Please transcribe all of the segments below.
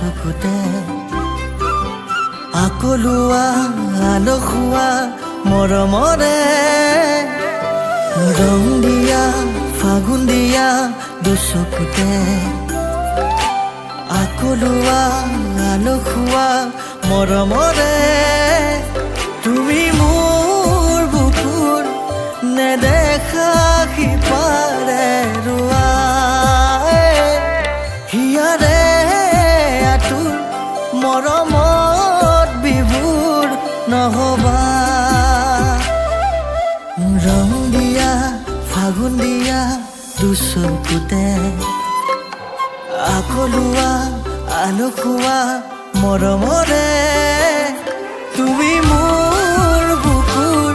দুচকুতে আকলোৱা আলসুৱা মৰমৰে ৰং দিয়া ফাগুন দিয়া দুচকুতে আকলোৱা আলসুৱা মৰমৰে তুমি মোৰ বুকুৰ নেদেখা সিপাৰে ৰোৱা হিয়াৰে আতুৰ মৰমত বিভোৰ নহবা ৰং দিয়া ফাগুন দিয়া দুচকুতে আকলোৱা আলসুৱা মৰমৰে তুমি মোৰ বুকুৰ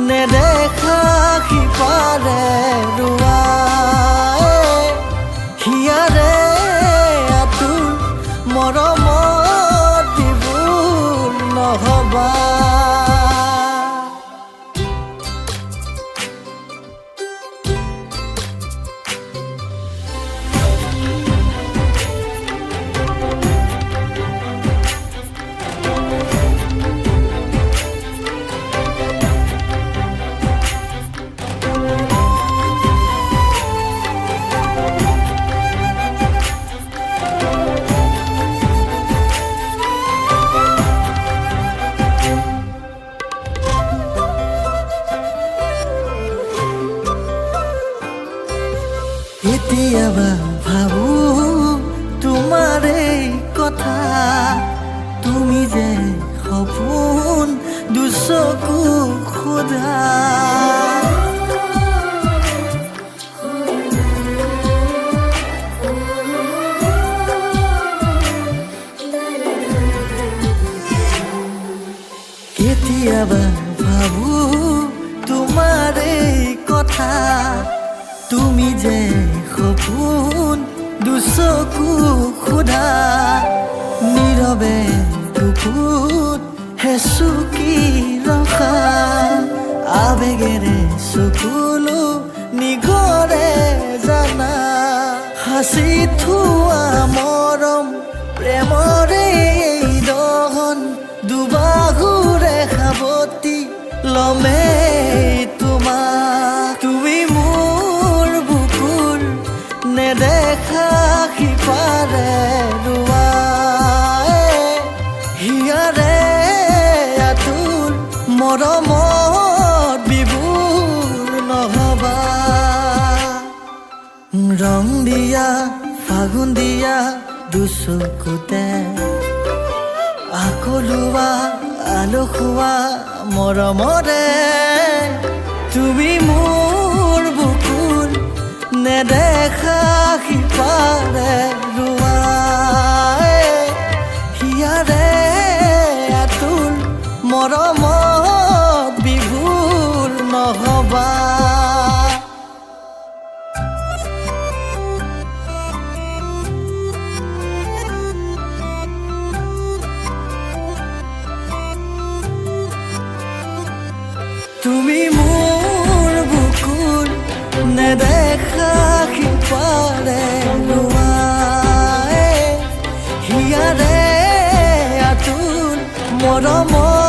নেদেখা সিপাৰে ৰোৱা হিয়াৰে আতুৰ মৰমত বিভোৰ নহবা কেতিয়াবা ভাবো তোমাৰ এই কথা তুমি যে সপোন দুচকু খোদা কেতিয়াবা ভাবো তোমাৰ এই কথা তুমি যে সপোন দুচকু খোদা নীৰৱে বুকুত হেচুকি ৰখা আবেগেৰে চকুলো নিগৰে জানা সাঁচি থোৱা মৰম প্ৰেমৰে এই দহন দুবাহুৰে সাৱটি লমে তোমাক তুমি নেদেখা সিপাৰে ৰোৱা হিয়াৰে আতুৰ মৰমত বিভোৰ নহবা ৰং দিয়া ফাগুন দিয়া দুচকুতে আকলোৱা আলসুৱা মৰমৰে তুমি মোৰ বুকুৰ নেদেখা সিপাৰে ৰোৱা হিয়াৰে আতুৰ মৰমত বিভোৰ নহবা তুমি মোৰ বুকুৰ নেদেখা সিপাৰে ৰোৱা হিয়াৰে আতুৰ মৰমত